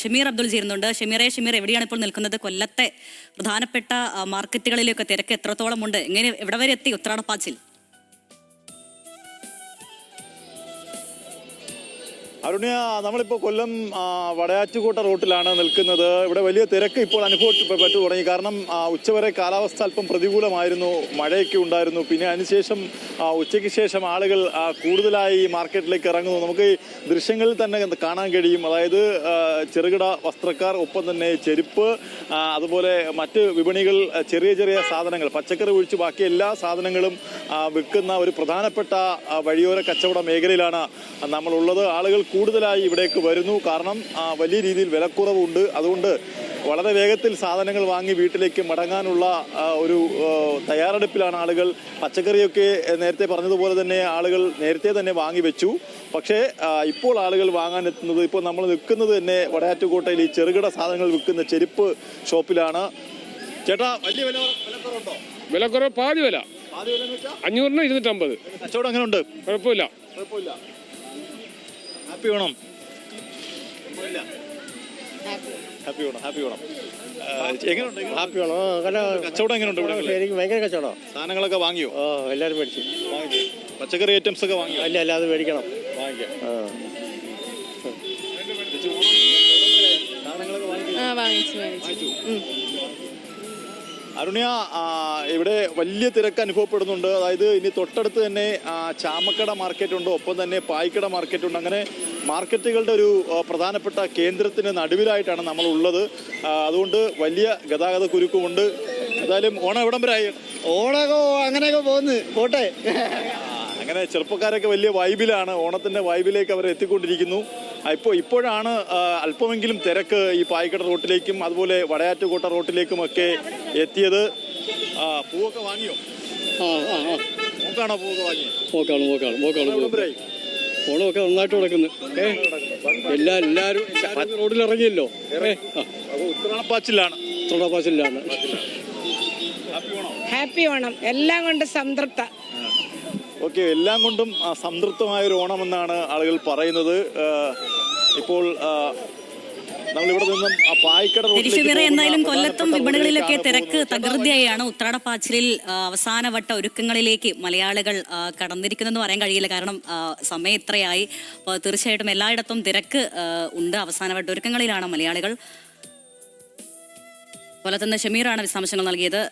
ഷമീർ അബ്ദുൾ ചേരുന്നുണ്ട്. ഷമീർ എവിടെയാണ് ഇപ്പോൾ നിൽക്കുന്നത്? കൊല്ലത്തെ പ്രധാനപ്പെട്ട മാർക്കറ്റുകളിലൊക്കെ തിരക്ക് എത്രത്തോളം ഉണ്ട്? എവിടെ വരെ എത്തി ഉത്രാടപ്പാച്ചിൽ? അരുണ്യ, നമ്മളിപ്പോൾ കൊല്ലം വടയാറ്റുകോട്ട റൂട്ടിലാണ് നിൽക്കുന്നത്. ഇവിടെ വലിയ തിരക്ക് ഇപ്പോൾ അനുഭവപ്പെട്ടു തുടങ്ങി. കാരണം ഉച്ചവരെ കാലാവസ്ഥ അല്പം പ്രതികൂലമായിരുന്നു, മഴയൊക്കെ ഉണ്ടായിരുന്നു. പിന്നെ അതിനുശേഷം ഉച്ചയ്ക്ക് ശേഷം ആളുകൾ കൂടുതലായി മാർക്കറ്റിലേക്ക് ഇറങ്ങുന്നു. നമുക്ക് ഈ ദൃശ്യങ്ങളിൽ തന്നെ കാണാൻ കഴിയും. അതായത് ചെറുകിട വസ്ത്രക്കാർ, ഒപ്പം തന്നെ ചെരുപ്പ്, അതുപോലെ മറ്റ് വിപണികൾ, ചെറിയ ചെറിയ സാധനങ്ങൾ, പച്ചക്കറി ഒഴിച്ച് ബാക്കി എല്ലാ സാധനങ്ങളും വിൽക്കുന്ന ഒരു പ്രധാനപ്പെട്ട വഴിയോര കച്ചവട മേഖലയിലാണ് നമ്മളുള്ളത്. ആളുകൾ കൂടുതലായി ഇവിടേക്ക് വരുന്നു. കാരണം വലിയ രീതിയിൽ വിലക്കുറവുണ്ട്. അതുകൊണ്ട് വളരെ വേഗത്തിൽ സാധനങ്ങൾ വാങ്ങി വീട്ടിലേക്ക് മടങ്ങാനുള്ള ഒരു തയ്യാറെടുപ്പിലാണ് ആളുകൾ. പച്ചക്കറിയൊക്കെ നേരത്തെ പറഞ്ഞതുപോലെ തന്നെ ആളുകൾ നേരത്തെ തന്നെ വാങ്ങി വെച്ചു. പക്ഷേ ഇപ്പോൾ ആളുകൾ വാങ്ങാനെത്തുന്നത്, ഇപ്പോൾ നമ്മൾ നിൽക്കുന്നത് തന്നെ വടയാറ്റുകോട്ടയിൽ ഈ ചെറുകിട സാധനങ്ങൾ വിൽക്കുന്ന ചെരുപ്പ് ഷോപ്പിലാണ്. ചേട്ടാ, വലിയ വിലക്കുറവുണ്ടോ? വിലക്കുറവ് പാതി വില, 500 250. കച്ചവടം എങ്ങനെയുണ്ട്? കുഴപ്പമില്ല. ഹാപ്പി വേണം, ഹാപ്പി വേണം, ഹാപ്പി വേണം. എങ്ങനെയുണ്ട്? ഹാപ്പി വേണോ? കച്ചവടം എങ്ങനെയുണ്ട്? എനിക്ക് ഭയങ്കര കച്ചവടം. സാധനങ്ങളൊക്കെ വാങ്ങിയോ? എല്ലാവരും മേടിച്ചു. പച്ചക്കറി ഐറ്റംസ് ഒക്കെ വാങ്ങിയോ? അല്ല, അത് മേടിക്കണം. വാങ്ങിക്കാം. അരുണ്യ, ഇവിടെ വലിയ തിരക്ക് അനുഭവപ്പെടുന്നുണ്ട്. അതായത് ഇനി തൊട്ടടുത്ത് തന്നെ ചാമക്കട മാർക്കറ്റുണ്ട്, ഒപ്പം തന്നെ പായിക്കട മാർക്കറ്റുണ്ട്. അങ്ങനെ മാർക്കറ്റുകളുടെ ഒരു പ്രധാനപ്പെട്ട കേന്ദ്രത്തിന് നടുവിലായിട്ടാണ് നമ്മൾ ഉള്ളത്. അതുകൊണ്ട് വലിയ ഗതാഗത കുരുക്കുമുണ്ട്. എന്തായാലും ഓണം എവിടം വരെ ആയി? ഓണമൊക്കെ അങ്ങനെയൊക്കെ പോകുന്നു, പോട്ടെ. അങ്ങനെ ചെറുപ്പക്കാരൊക്കെ വലിയ വൈബിലാണ്, ഓണത്തിൻ്റെ വൈബിലേക്ക് അവർ എത്തിക്കൊണ്ടിരിക്കുന്നു. ഇപ്പോഴാണ് അല്പമെങ്കിലും തിരക്ക് ഈ പായിക്കട റോട്ടിലേക്കും അതുപോലെ വടയാറ്റുകോട്ട റോട്ടിലേക്കുമൊക്കെ എത്തിയത്. പൂവൊക്കെ വാങ്ങിയോ? നോക്കാണോ പൂവൊക്കെ വാങ്ങിയോ? നോക്കാണ്. ഓണമൊക്കെ നന്നായിട്ട് നടക്കുന്നു. എല്ലാവരും റോഡിൽ ഇറങ്ങിയല്ലോ. ഉത്രാടപ്പാച്ചിലാണ്. ഹാപ്പി ഓണം. എല്ലാം കൊണ്ട് സംതൃപ്ത. ഓക്കെ, എല്ലാം കൊണ്ടും സംതൃപ്തമായൊരു ഓണമെന്നാണ് ആളുകൾ പറയുന്നത്. ഇപ്പോൾ നമ്മളിവിടെ നിന്നും പായിക്കട റോഡിലേക്ക് എന്തായാലും കൊല്ലത്തും വിപണികളിലൊക്കെ തിരക്ക് തകൃതിയായാണ്. ഉത്രാടപ്പാച്ചിലിൽ അവസാനവട്ട ഒരുക്കങ്ങളിലേക്ക് മലയാളികൾ കടന്നിരിക്കുന്നെന്ന് പറയാൻ കഴിയില്ല. കാരണം സമയം ഇത്രയായി. അപ്പോൾ തീർച്ചയായിട്ടും എല്ലായിടത്തും തിരക്ക് ഉണ്ട്. അവസാനവട്ട ഒരുക്കങ്ങളിലാണ് മലയാളികൾ. കൊല്ലത്തുനിന്ന് ഷമീറാണ് വിശദാംശങ്ങൾ നൽകിയത്.